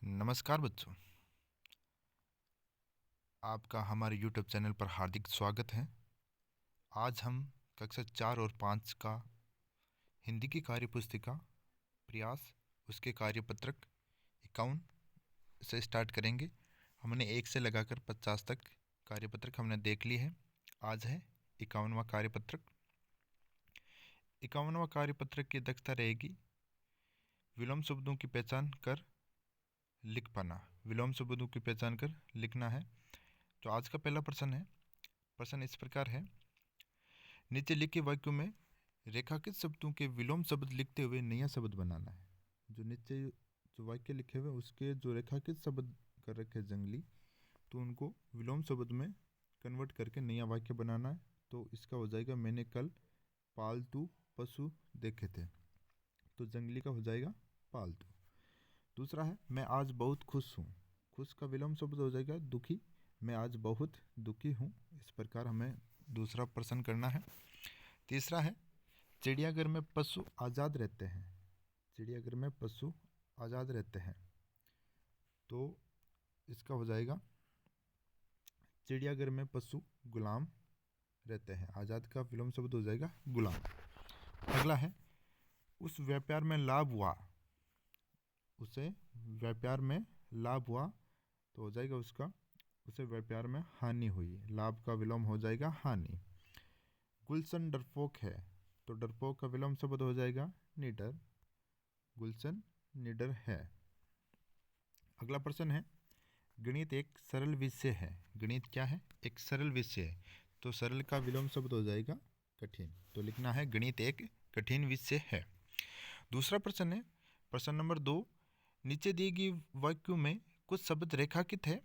नमस्कार बच्चों, आपका हमारे YouTube चैनल पर हार्दिक स्वागत है। आज हम कक्षा 4 और 5 का हिंदी की कार्यपुस्तिका प्रयास उसके कार्यपत्रक 51 से स्टार्ट करेंगे। हमने 1 से लगाकर 50 तक कार्यपत्रक हमने देख ली है। आज है 51वां कार्यपत्रक। 51वां कार्यपत्रक की दक्षता रहेगी विलोम शब्दों की पहचान कर लिख पाना। विलोम शब्दों की पहचान कर लिखना है। तो आज का पहला प्रश्न है। प्रश्न इस प्रकार है, नीचे लिखे वाक्यों में रेखांकित शब्दों के विलोम शब्द लिखते हुए नया शब्द बनाना है। जो नीचे जो वाक्य लिखे हुए उसके जो रेखांकित शब्द कर रखे जंगली, तो उनको विलोम शब्द में कन्वर्ट करके नया वाक्य बनाना है। तो इसका हो जाएगा, मैंने कल पालतू पशु देखे थे। तो जंगली का हो जाएगा पालतू। दूसरा है, मैं आज बहुत खुश हूँ। खुश का विलोम शब्द हो जाएगा दुखी। मैं आज बहुत दुखी हूँ। इस प्रकार हमें दूसरा प्रश्न करना है। तीसरा है, चिड़ियाघर में पशु आज़ाद रहते हैं। चिड़ियाघर में पशु आज़ाद रहते हैं। तो इसका हो जाएगा, चिड़ियाघर में पशु गुलाम रहते हैं। आज़ाद का विलोम शब्द हो जाएगा गुलाम। अगला है, उस व्यापार में लाभ हुआ। उसे व्यापार में लाभ हुआ, तो हो जाएगा उसका, उसे व्यापार में हानि हुई। लाभ का विलोम हो जाएगा हानि। गुलशन डरपोक है, तो डरपोक का विलोम शब्द हो जाएगा निडर। गुलशन निडर है। अगला प्रश्न है, गणित एक सरल विषय है। गणित क्या है? एक सरल विषय है। तो सरल का विलोम शब्द हो जाएगा कठिन। तो लिखना है, गणित एक कठिन विषय है। दूसरा प्रश्न है, प्रश्न नंबर 2, नीचे दिए गए वाक्यों में कुछ शब्द रेखांकित है।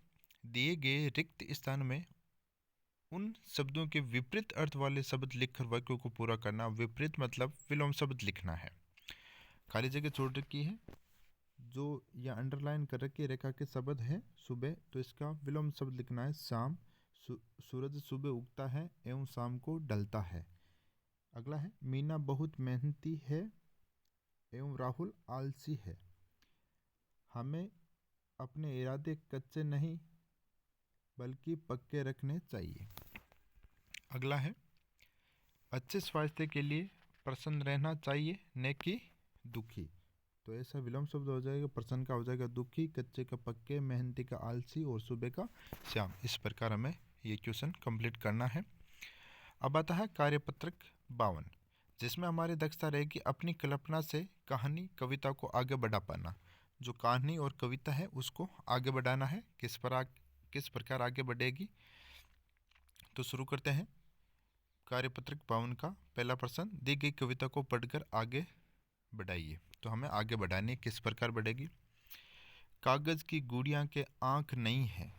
दिए गए रिक्त स्थान में उन शब्दों के विपरीत अर्थ वाले शब्द लिखकर वाक्यों को पूरा करना। विपरीत मतलब विलोम शब्द लिखना है। खाली जगह छोड़ रखी है जो या अंडरलाइन कर रखी रेखा के शब्द है सुबह, तो इसका विलोम शब्द लिखना है शाम। सूरज सुबह उगता है एवं शाम को ढलता है। अगला है, मीना बहुत मेहनती है एवं राहुल आलसी है। हमें अपने इरादे कच्चे नहीं बल्कि पक्के रखने चाहिए। अगला है, अच्छे स्वास्थ्य के लिए प्रसन्न रहना चाहिए न कि दुखी। तो ऐसा विलोम शब्द हो जाएगा, प्रसन्न का हो जाएगा दुखी, कच्चे का पक्के, मेहनती का आलसी और सुबह का श्याम। इस प्रकार हमें ये क्वेश्चन कंप्लीट करना है। अब आता है कार्यपत्रक 52, जिसमें हमारी दक्षता रहेगी अपनी कल्पना से कहानी कविता को आगे बढ़ा पाना। जो कहानी और कविता है उसको आगे बढ़ाना है। किस प्रकार आगे बढ़ेगी, तो शुरू करते हैं। कार्यपत्रक 52 का पहला प्रश्न, दी गई कविता को पढ़कर आगे बढ़ाइए। तो हमें आगे बढ़ानी, किस प्रकार बढ़ेगी। कागज़ की गुड़िया के आँख नहीं है।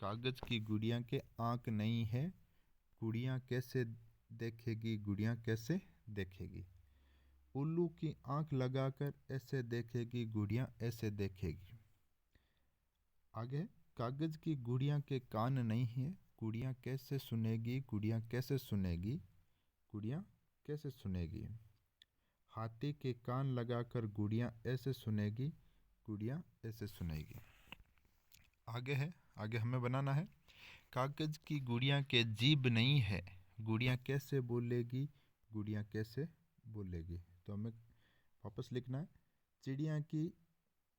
कागज़ की गुड़िया के आँख नहीं है, गुड़िया कैसे देखेगी, गुड़िया कैसे देखेगी। उल्लू की आँख लगाकर ऐसे देखेगी, गुड़िया ऐसे देखेगी। आगे, कागज़ की गुड़िया के कान नहीं है, गुड़िया कैसे सुनेगी, गुड़िया कैसे सुनेगी, गुड़िया कैसे सुनेगी। हाथी के कान लगाकर गुड़िया ऐसे सुनेगी, गुड़िया ऐसे सुनेगी। आगे है, आगे हमें बनाना है, कागज़ की गुड़िया के जीभ नहीं है, गुड़िया कैसे बोलेगी, गुड़िया कैसे बोलेगी। तो हमें वापस लिखना है, चिड़िया की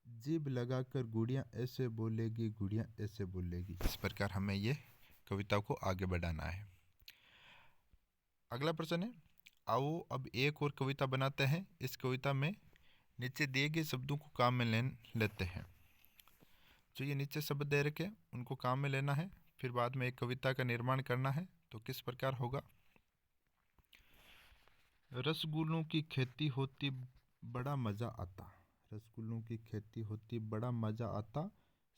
जीभ लगाकर गुड़िया ऐसे बोलेगी, गुड़िया ऐसे बोलेगी। इस प्रकार हमें ये कविता को आगे बढ़ाना है। अगला प्रश्न है, आओ अब एक और कविता बनाते हैं। इस कविता में नीचे दिए गए शब्दों को काम में लेते हैं। जो ये नीचे शब्द दे रखे उनको काम में लेना है, फिर बाद में एक कविता का निर्माण करना है। तो किस प्रकार होगा। रसगुल्लों की खेती होती बड़ा मज़ा आता। रसगुल्लों की खेती होती बड़ा मज़ा आता,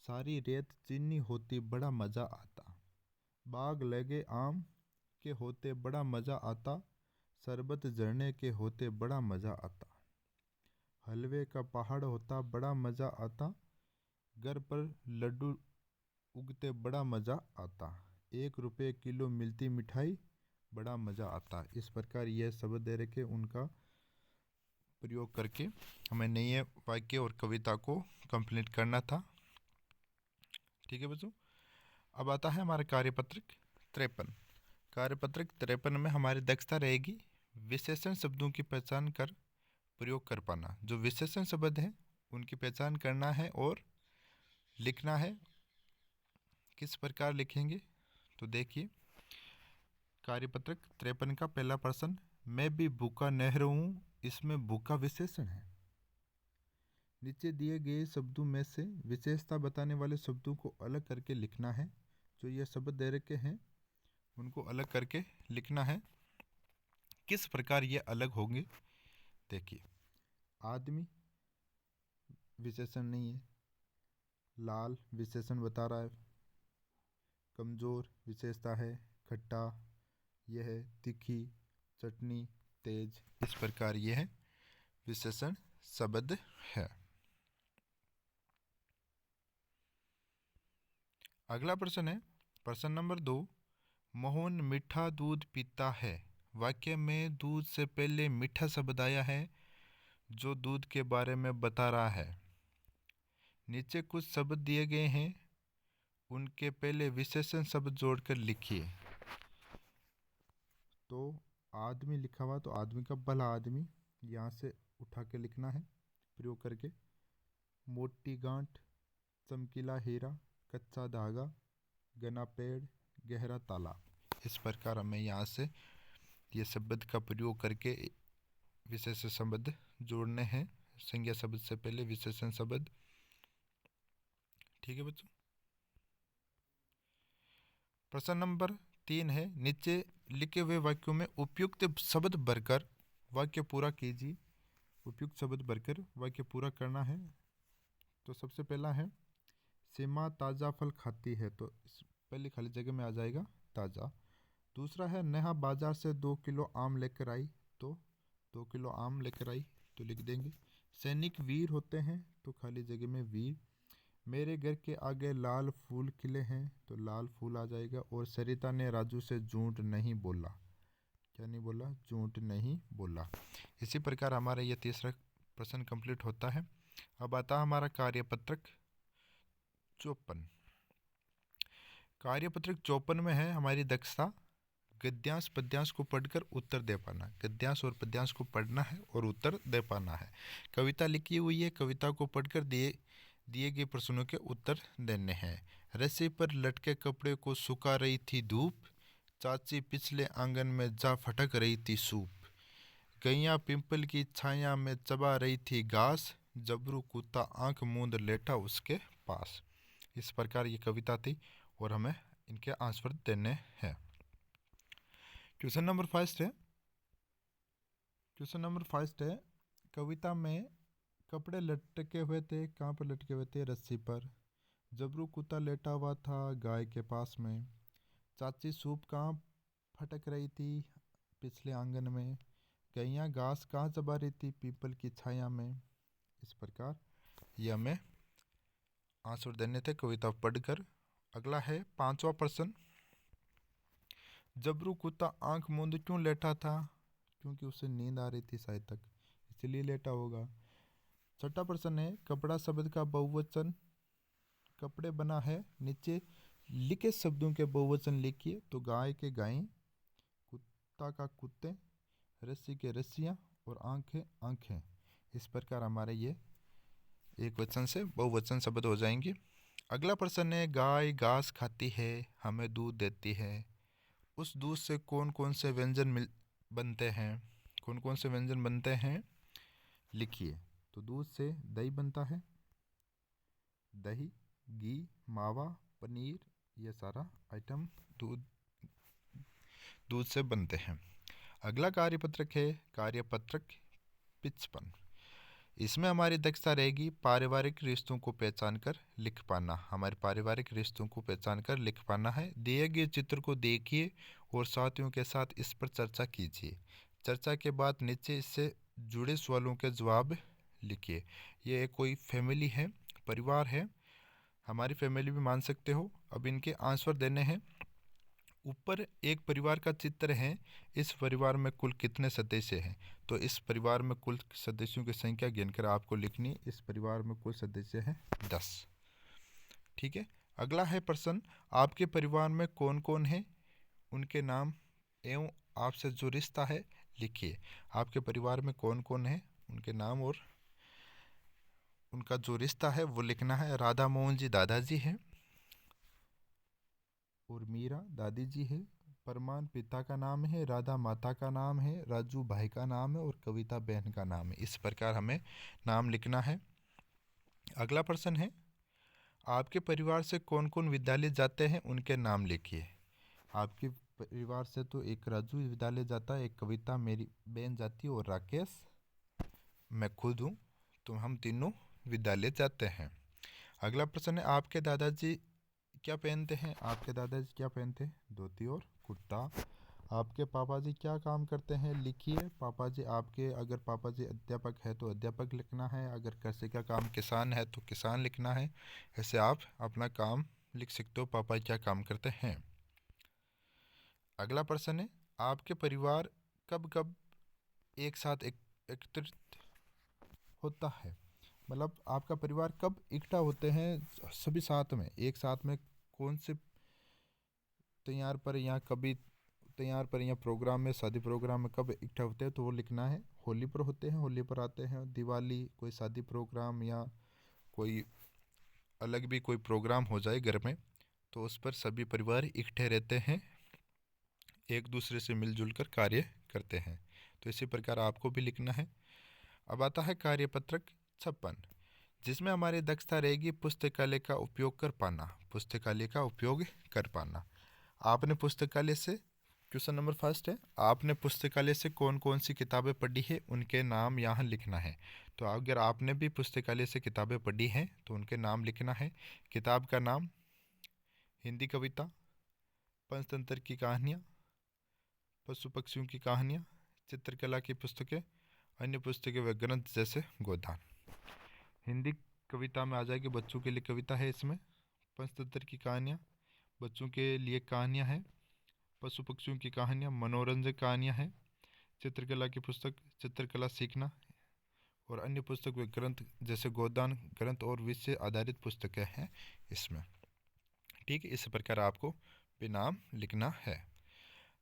सारी रेत चीनी होती बड़ा मज़ा आता। बाग लगे आम के होते बड़ा मज़ा आता, शरबत झरने के होते बड़ा मज़ा आता। हलवे का पहाड़ होता बड़ा मज़ा आता, घर पर लड्डू उगते बड़ा मज़ा आता। 1 रुपये किलो मिलती मिठाई बड़ा मज़ा आता। इस प्रकार यह शब्द दे रखे उनका प्रयोग करके हमें नए वाक्य और कविता को कंप्लीट करना था। ठीक है बच्चों। अब आता है हमारा कार्यपत्रक 53। कार्यपत्रक 53 में हमारी दक्षता रहेगी विशेषण शब्दों की पहचान कर प्रयोग कर पाना। जो विशेषण शब्द हैं उनकी पहचान करना है और लिखना है। किस प्रकार लिखेंगे तो देखिए, कार्यपत्रक 53 का पहला प्रश्न, मैं भी भूखा नहीं रहूं, इसमें भूखा विशेषण है। नीचे दिए गए शब्दों में से विशेषता बताने वाले शब्दों को अलग करके लिखना है। जो ये शब्द दे रखे हैं उनको अलग करके लिखना है। किस प्रकार ये अलग होंगे देखिए, आदमी विशेषण नहीं है, लाल विशेषण बता रहा है, कमज़ोर विशेषता है, खट्टा यह है, तीखी चटनी, तेज, इस प्रकार यह है विशेषण शब्द है। अगला प्रश्न है प्रश्न नंबर 2, मोहन मीठा दूध पीता है। वाक्य में दूध से पहले मीठा शब्द आया है जो दूध के बारे में बता रहा है। नीचे कुछ शब्द दिए गए हैं, उनके पहले विशेषण शब्द जोड़कर लिखिए। तो आदमी लिखा हुआ, तो आदमी का भला आदमी यहाँ से उठा के लिखना है प्रयोग करके। मोटी गांठ, चमकीला हीरा, कच्चा धागा, घना पेड़, गहरा तालाब, इस प्रकार हमें यहाँ से ये शब्द का प्रयोग करके विशेष शब्द जोड़ने हैं। संज्ञा शब्द से पहले विशेषण शब्द। ठीक है बच्चों। प्रश्न नंबर 3 है, नीचे लिखे हुए वाक्यों में उपयुक्त शब्द भरकर वाक्य पूरा कीजिए। उपयुक्त शब्द भरकर वाक्य पूरा करना है। तो सबसे पहला है, सीमा ताज़ा फल खाती है, तो इस पहली खाली जगह में आ जाएगा ताज़ा। दूसरा है, नेहा बाजार से 2 किलो आम लेकर आई, तो 2 किलो आम लेकर आई तो लिख देंगे। सैनिक वीर होते हैं, तो खाली जगह में वीर। मेरे घर के आगे लाल फूल खिले हैं, तो लाल फूल आ जाएगा। और सरिता ने राजू से झूठ नहीं बोला। क्या नहीं बोला? झूठ नहीं बोला। इसी प्रकार हमारा यह तीसरा प्रश्न कंप्लीट होता है। अब आता है हमारा कार्यपत्रक 54। कार्यपत्रक 54 में है हमारी दक्षता गद्यांश पद्यांश को पढ़कर उत्तर दे पाना। गद्यांश और पद्यांश को पढ़ना है और उत्तर दे पाना है। कविता लिखी हुई है, कविता को पढ़कर दिए गए प्रश्नों के उत्तर देने हैं। रस्सी पर लटके कपड़े को सुखा रही थी धूप, चाची पिछले आंगन में जा फटक रही थी सूप। गैया पिंपल की छाया में चबा रही थी घास, जबरू कुत्ता आंख मूंद लेटा उसके पास। इस प्रकार ये कविता थी और हमें इनके आंसर देने हैं। क्वेश्चन नंबर 5 है। क्वेश्चन नंबर 5 है, कविता में कपड़े लटके हुए थे, कहाँ पर लटके हुए थे? रस्सी पर। जबरू कुत्ता लेटा हुआ था गाय के पास में। चाची सूप कहाँ फटक रही थी? पिछले आंगन में। गैया घास कहाँ चबा रही थी? पीपल की छाया में। इस प्रकार ये हमें आंसर देने थे कविता पढ़कर। अगला है 5वां प्रश्न, जबरू कुत्ता आंख मूंद क्यों लेटा था? क्योंकि उसे नींद आ रही थी शायद तक, इसलिए लेटा होगा। 6वां प्रश्न है, कपड़ा शब्द का बहुवचन कपड़े बना है, नीचे लिखे शब्दों के बहुवचन लिखिए। तो गाय के गायें, कुत्ता का कुत्ते, रस्सी के रस्सियाँ और आंखें आंखें। इस प्रकार हमारे ये एक वचन से बहुवचन शब्द हो जाएंगे। अगला प्रश्न है, गाय घास खाती है, हमें दूध देती है, उस दूध से कौन कौन से व्यंजन बनते हैं? कौन कौन से व्यंजन बनते हैं लिखिए। तो दूध से दही बनता है, दही, घी, मावा, पनीर, ये सारा आइटम दूध से बनते हैं। अगला कार्यपत्रक है कार्यपत्रक 55। इसमें हमारी दक्षता रहेगी पारिवारिक रिश्तों को पहचान कर लिख पाना। हमारे पारिवारिक रिश्तों को पहचान कर लिख पाना है। दिए गए चित्र को देखिए और साथियों के साथ इस पर चर्चा कीजिए। चर्चा के बाद नीचे इससे जुड़े सवालों के जवाब लिखिए। ये कोई फैमिली है, परिवार है, हमारी फैमिली भी मान सकते हो। अब इनके आंसर देने हैं। ऊपर एक परिवार का चित्र है, इस परिवार में कुल कितने सदस्य हैं? तो इस परिवार में कुल सदस्यों की संख्या गिनकर आपको लिखनी। इस परिवार में कुल सदस्य हैं 10। ठीक है। अगला है प्रश्न, आपके परिवार में कौन कौन है, उनके नाम एवं आपसे जो रिश्ता है लिखिए। आपके परिवार में कौन कौन है, उनके नाम और उनका जो रिश्ता है वो लिखना है। राधा मोहन जी दादाजी हैं, और मीरा दादी जी है। परमान पिता का नाम है, राधा माता का नाम है, राजू भाई का नाम है और कविता बहन का नाम है। इस प्रकार हमें नाम लिखना है। अगला प्रश्न है, आपके परिवार से कौन कौन विद्यालय जाते हैं, उनके नाम लिखिए। आपके परिवार से तो एक राजू विद्यालय जाता है, एक कविता मेरी बहन जाती है और राकेश मैं खुद हूँ, तो हम तीनों विद्यालय जाते हैं। अगला प्रश्न है, आपके दादाजी क्या पहनते हैं। आपके दादाजी क्या पहनते हैं, धोती और कुर्ता। आपके पापा जी क्या काम करते हैं, लिखिए। पापा जी आपके, अगर पापा जी अध्यापक है तो अध्यापक लिखना है, अगर कृषि का काम किसान है तो किसान लिखना है। ऐसे आप अपना काम लिख सकते हो, पापा क्या काम करते हैं। अगला प्रश्न है, आपके परिवार कब कब एक साथ एकत्रित होता है। मतलब आपका परिवार कब इकट्ठा होते हैं सभी साथ में, एक साथ में कौन से त्योहार पर या कभी त्योहार पर या प्रोग्राम में, शादी प्रोग्राम में कब इकट्ठा होते हैं, तो वो लिखना है। होली पर होते हैं, होली पर आते हैं। दिवाली, कोई शादी प्रोग्राम या कोई अलग भी कोई प्रोग्राम हो जाए घर में, तो उस पर सभी परिवार इकट्ठे रहते हैं, एक दूसरे से मिलजुल कर कार्य करते हैं। तो इसी प्रकार आपको भी लिखना है। अब आता है कार्यपत्रक 56, जिसमें हमारी दक्षता रहेगी पुस्तकालय का उपयोग कर पाना। पुस्तकालय का उपयोग कर पाना। आपने पुस्तकालय से, क्वेश्चन नंबर फर्स्ट है, आपने पुस्तकालय से कौन कौन सी किताबें पढ़ी है, उनके नाम यहाँ लिखना है। तो अगर आपने भी पुस्तकालय से किताबें पढ़ी हैं तो उनके नाम लिखना है। किताब का नाम, हिंदी कविता, पंचतंत्र की कहानियाँ, पशु पक्षियों की कहानियाँ, चित्रकला की पुस्तकें, अन्य पुस्तकें व ग्रंथ जैसे गोदान। हिंदी कविता में आ जाएगी, बच्चों के लिए कविता है इसमें। पंचतंत्र की कहानियाँ बच्चों के लिए कहानियाँ हैं। पशु पक्षियों की कहानियाँ मनोरंजक कहानियाँ हैं। चित्रकला की पुस्तक चित्रकला सीखना, और अन्य पुस्तक व ग्रंथ जैसे गोदान ग्रंथ और विषय आधारित पुस्तकें हैं इसमें। ठीक है, इस प्रकार आपको भी नाम लिखना है।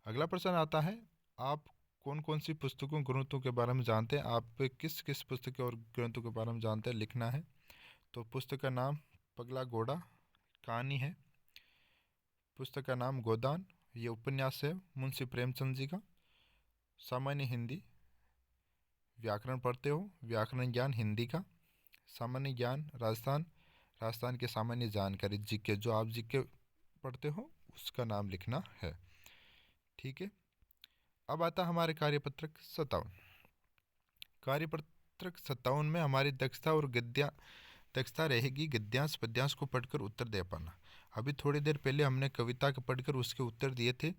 अगला प्रश्न आता है, आप कौन कौन सी पुस्तकों ग्रंथों के बारे में जानते हैं। आप किस किस पुस्तकों और ग्रंथों के बारे में जानते हैं, लिखना है। तो पुस्तक का नाम पगला घोड़ा कहानी है। पुस्तक का नाम गोदान, ये उपन्यास है मुंशी प्रेमचंद जी का। सामान्य हिंदी, व्याकरण पढ़ते हो, व्याकरण ज्ञान हिंदी का। सामान्य ज्ञान राजस्थान, राजस्थान के सामान्य जानकारी जीके, जो आप जीके पढ़ते हो उसका नाम लिखना है। ठीक है, अब आता हमारे कार्यपत्रक 57। कार्यपत्रक 57 में हमारी दक्षता और दक्षता रहेगी गद्यांश पद्यांश को पढ़कर उत्तर दे पाना। अभी थोड़ी देर पहले हमने कविता को पढ़कर उसके उत्तर दिए थे।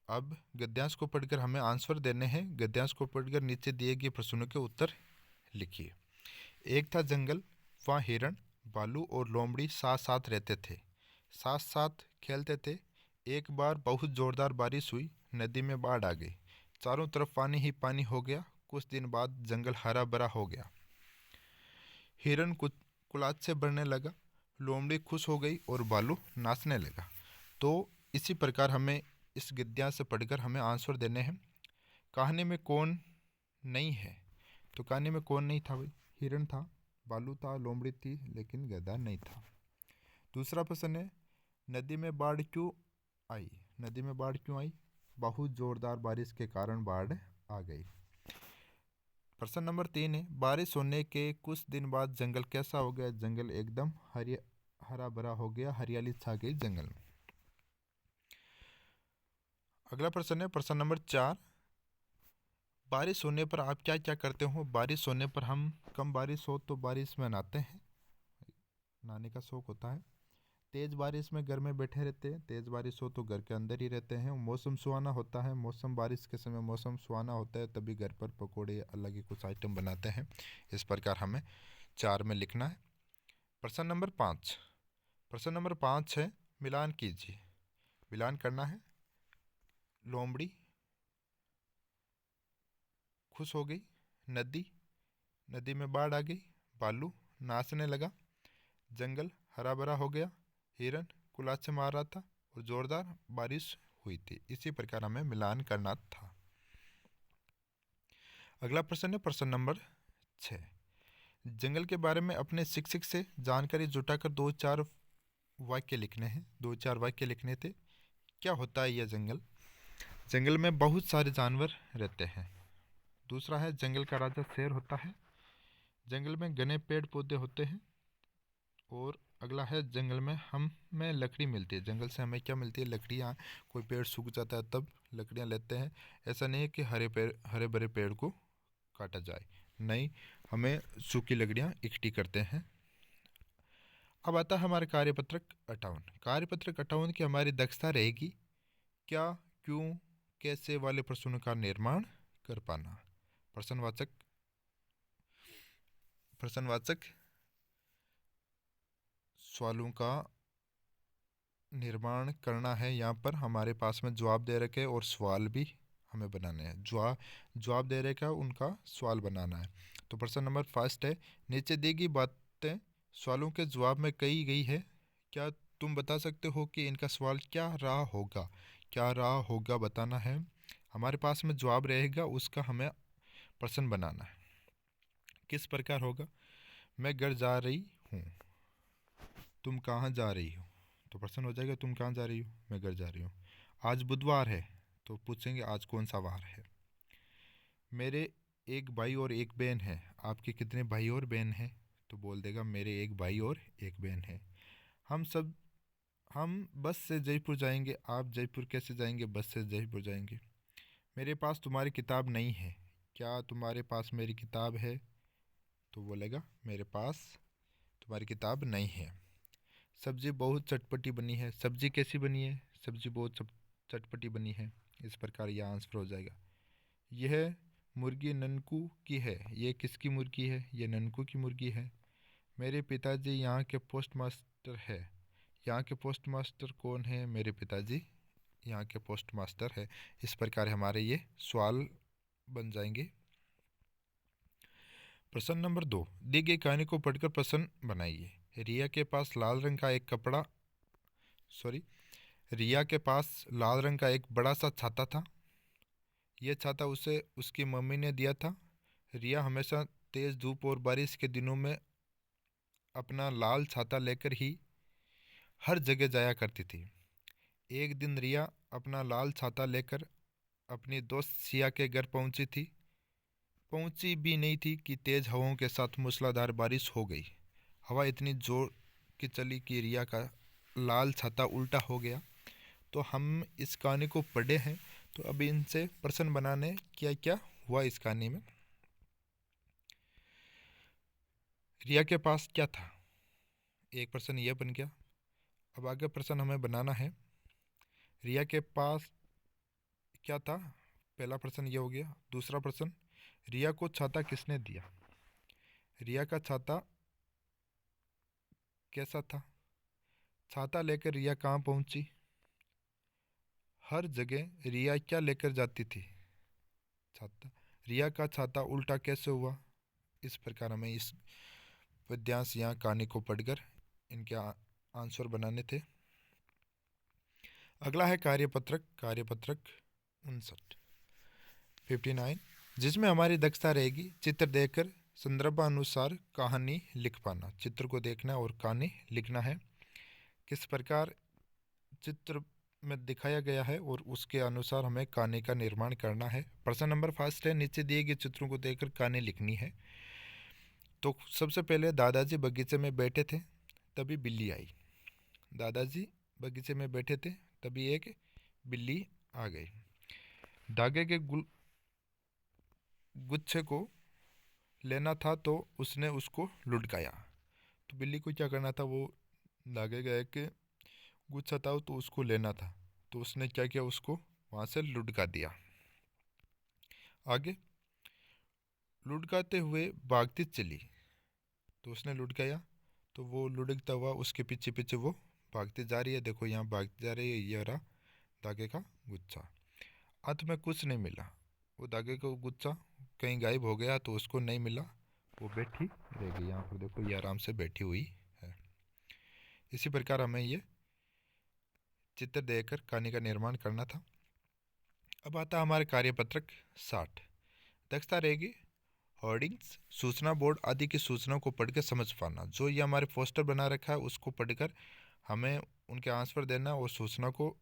अब गद्यांश को पढ़कर हमें आंसर देने हैं। गद्यांश को पढ़कर नीचे दिए गए प्रश्नों के उत्तर लिखिए। एक था जंगल, वहाँ हिरण, भालू और लोमड़ी साथ साथ रहते थे, साथ साथ खेलते थे। एक बार बहुत जोरदार बारिश हुई, नदी में बाढ़ आ गई, चारों तरफ पानी ही पानी हो गया। कुछ दिन बाद जंगल हरा भरा हो गया। हिरण कुलाज से बढ़ने लगा, लोमड़ी खुश हो गई और भालू नाचने लगा। तो इसी प्रकार हमें इस गद्यांश से पढ़कर हमें आंसर देने हैं। कहानी में कौन नहीं है, तो कहानी में कौन नहीं था भाई, हिरण था, भालू था, लोमड़ी थी, लेकिन गधा नहीं था। दूसरा प्रश्न है, नदी में बाढ़ क्यों आई। नदी में बाढ़ क्यों आई, बहुत जोरदार बारिश के कारण बाढ़ आ गई। प्रश्न नंबर 3 है, बारिश होने के कुछ दिन बाद जंगल कैसा हो गया। जंगल एकदम हरा भरा हो गया, हरियाली छा गई जंगल में। अगला प्रश्न है प्रश्न नंबर 4, बारिश होने पर आप क्या क्या करते हो। बारिश होने पर हम, कम बारिश हो तो बारिश में नहाते हैं, नहाने का शौक होता है। तेज़ बारिश में घर में बैठे रहते हैं, तेज़ बारिश हो तो घर के अंदर ही रहते हैं। मौसम सुहाना होता है, मौसम बारिश के समय मौसम सुहाना होता है, तभी घर पर पकोड़े अलग ही कुछ आइटम बनाते हैं। इस प्रकार हमें 4 में लिखना है। प्रश्न नंबर 5, प्रश्न नंबर 5 है, मिलान कीजिए। मिलान करना है। लोमड़ी खुश हो गई, नदी, नदी में बाढ़ आ गई, भालू नाचने लगा, जंगल हरा भरा हो गया, हिरन कुलाच से मार रहा था और ज़ोरदार बारिश हुई थी। इसी प्रकार हमें मिलान करना था। अगला प्रश्न है प्रश्न नंबर 6। जंगल के बारे में अपने शिक्षक से जानकारी जुटाकर 2-4 वाक्य लिखने हैं। 2-4 वाक्य लिखने थे। क्या होता है यह जंगल? जंगल में बहुत सारे जानवर रहते हैं। दूसरा है जंगल का राजा शेर होता है। जंगल में घने पेड़ पौधे होते हैं। और अगला है जंगल में हमें लकड़ी मिलती है। जंगल से हमें क्या मिलती है? लकड़ियाँ। कोई पेड़ सूख जाता है तब लकड़ियाँ लेते हैं। ऐसा नहीं है कि हरे भरे पेड़ को काटा जाए, नहीं, हमें सूखी लकड़ियाँ इकट्ठी करते हैं। अब आता है हमारे कार्यपत्रक 58। कार्यपत्रक 58 की हमारी दक्षता रहेगी क्या, क्यों, कैसे वाले प्रश्नों का निर्माण कर पाना। प्रश्नवाचक सवालों का निर्माण करना है। यहाँ पर हमारे पास में जवाब दे रखे और सवाल भी हमें बनाने हैं। जवाब दे रखा उनका सवाल बनाना है। तो प्रश्न नंबर फर्स्ट है, नीचे दी गई बातें सवालों के जवाब में कही गई है। क्या तुम बता सकते हो कि इनका सवाल क्या रहा होगा बताना है। हमारे पास में जवाब रहेगा, उसका हमें प्रश्न बनाना है। किस प्रकार होगा? मैं घर जा रही हूँ। तुम कहाँ जा रही हो? तो प्रश्न हो जाएगा तुम कहाँ जा रही हो? मैं घर जा रही हूँ। आज बुधवार है, तो पूछेंगे आज कौन सा वार है। मेरे एक भाई और एक बहन है। आपके कितने भाई और बहन हैं? तो बोल देगा मेरे एक भाई और एक बहन है। हम बस से जयपुर जाएंगे। आप जयपुर कैसे जाएंगे? बस से जयपुर जाएंगे। मेरे पास तुम्हारी किताब नहीं है। क्या तुम्हारे पास मेरी किताब है? तो बोलेगा मेरे पास तुम्हारी किताब नहीं है। सब्जी बहुत चटपटी बनी है। सब्जी कैसी बनी है? सब्जी बहुत चटपटी बनी है। इस प्रकार यह आंसर हो जाएगा। यह मुर्गी ननकू की है। ये किसकी मुर्गी है? ये ननकू की मुर्गी है। मेरे पिताजी यहाँ के पोस्ट मास्टर है। यहाँ के पोस्ट मास्टर कौन है? मेरे पिताजी यहाँ के पोस्ट मास्टर है। इस प्रकार हमारे ये सवाल बन जाएंगे। प्रश्न नंबर 2, दी गई कहानी को पढ़कर प्रश्न बनाइए। रिया के पास लाल रंग का एक बड़ा सा छाता था। यह छाता उसे उसकी मम्मी ने दिया था। रिया हमेशा तेज़ धूप और बारिश के दिनों में अपना लाल छाता लेकर ही हर जगह जाया करती थी। एक दिन रिया अपना लाल छाता लेकर अपनी दोस्त सिया के घर पहुंची भी नहीं थी कि तेज़ हवाओं के साथ मूसलाधार बारिश हो गई। हवा इतनी जोर की चली कि रिया का लाल छाता उल्टा हो गया। तो हम इस कहानी को पढ़े हैं, तो अभी इनसे प्रश्न बनाने क्या क्या हुआ इस कहानी में। रिया के पास क्या था? एक प्रश्न यह बन गया। अब आगे प्रश्न हमें बनाना है, रिया के पास क्या था? पहला प्रश्न ये हो गया। दूसरा प्रश्न, रिया को छाता किसने दिया? रिया का छाता कैसा था? छाता लेकर रिया कहाँ पहुंची? हर जगह रिया क्या लेकर जाती थी? छाता। रिया का छाता उल्टा कैसे हुआ? इस प्रकार हमें इस पद्यांश या कहानी को पढ़कर इनके आंसर बनाने थे। अगला है कार्यपत्रक 59, जिसमें हमारी दक्षता रहेगी चित्र देखकर संदर्भानुसार कहानी लिख पाना। चित्र को देखना और कहानी लिखना है। किस प्रकार चित्र में दिखाया गया है और उसके अनुसार हमें कहानी का निर्माण करना है। प्रश्न नंबर फर्स्ट है, नीचे दिए गए चित्रों को देखकर कहानी लिखनी है। तो सबसे पहले दादाजी बगीचे में बैठे थे, तभी बिल्ली आई। दादाजी बगीचे में बैठे थे, तभी एक बिल्ली आ गई। धागे के गुच्छे को लेना था तो उसने उसको लुढ़काया। तो बिल्ली को क्या करना था? वो धागे का एक गुच्छा था तो उसको लेना था, तो उसने क्या किया? उसको वहाँ से लुढ़का दिया। आगे लुढ़काते हुए भागती चली, तो उसने लुढ़काया तो वो लुढ़कता हुआ उसके पीछे पीछे वो भागती जा रही है। देखो यहाँ भागती जा रही है। ये रहा धागे का गुच्छा। अंत में कुछ नहीं मिला। वो धागे का गुच्छा कहीं गायब हो गया, तो उसको नहीं मिला। वो बैठी रह गई। यहाँ पर देखो ये आराम से बैठी हुई है। इसी प्रकार हमें ये चित्र देकर कहानी का निर्माण करना था। अब आता हमारे कार्यपत्रक 60। दक्षता रहेगी होर्डिंग्स, सूचना बोर्ड आदि की सूचनाओं को पढ़कर समझ पाना। जो ये हमारे पोस्टर बना रखा है उसको पढ़कर हमें उनके आंसर देना और सूचना को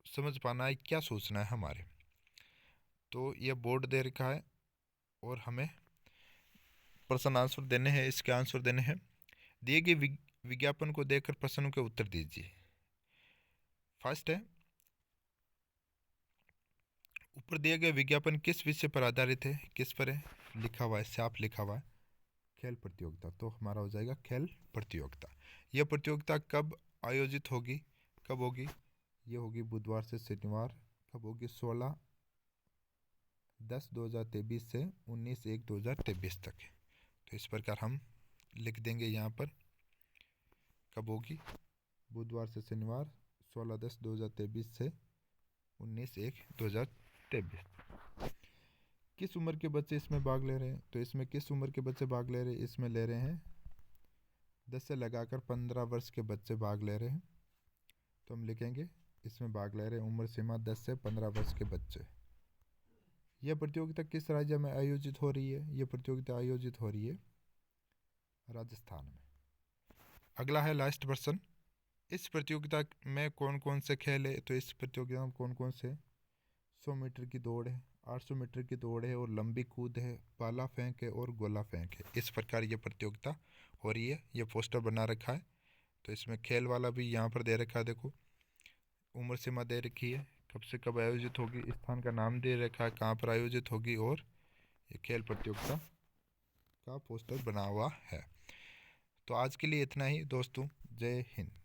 समझ पाना है क्या सूचना है हमारे। तो ये बोर्ड दे रखा है और हमें प्रश्न आंसर देने हैं। इसके आंसर देने हैं, दिए गए विज्ञापन को देखकर प्रश्नों के उत्तर दीजिए। फर्स्ट है, ऊपर दिए गए विज्ञापन किस विषय पर आधारित है? किस पर है? लिखा हुआ है, साफ लिखा हुआ है खेल प्रतियोगिता। तो हमारा हो जाएगा खेल प्रतियोगिता। यह प्रतियोगिता कब आयोजित होगी? कब होगी? ये होगी बुधवार से शनिवार। कब होगी? 16/10/2023 से 19/1/2023 तक। तो इस प्रकार हम लिख देंगे यहाँ पर कब होगी। बुधवार से शनिवार 16/10/2023 से 19/1/2023। किस उम्र के बच्चे इसमें भाग ले रहे हैं? तो इसमें किस उम्र के बच्चे भाग ले रहे हैं? इसमें ले रहे हैं 10 से लगाकर 15 वर्ष के बच्चे भाग ले रहे हैं। तो हम लिखेंगे इसमें भाग ले रहे हैं उम्र सीमा 10 से 15 वर्ष के बच्चे। यह प्रतियोगिता किस राज्य में आयोजित हो रही है? यह प्रतियोगिता आयोजित हो रही है राजस्थान में। अगला है लास्ट प्रश्न, इस प्रतियोगिता में कौन कौन से खेल है? तो इस प्रतियोगिता में कौन कौन से? 100 मीटर की दौड़ है, 800 मीटर की दौड़ है और लंबी कूद है, भाला फेंक है और गोला फेंक है। इस प्रकार ये प्रतियोगिता हो रही है। ये पोस्टर बना रखा है। तो इसमें खेल वाला भी यहाँ पर दे रखा है, देखो उम्र सीमा दे रखी है, कब से कब आयोजित होगी, स्थान का नाम दे रखा है कहाँ पर आयोजित होगी, और ये खेल प्रतियोगिता का पोस्टर बना हुआ है। तो आज के लिए इतना ही दोस्तों। जय हिंद।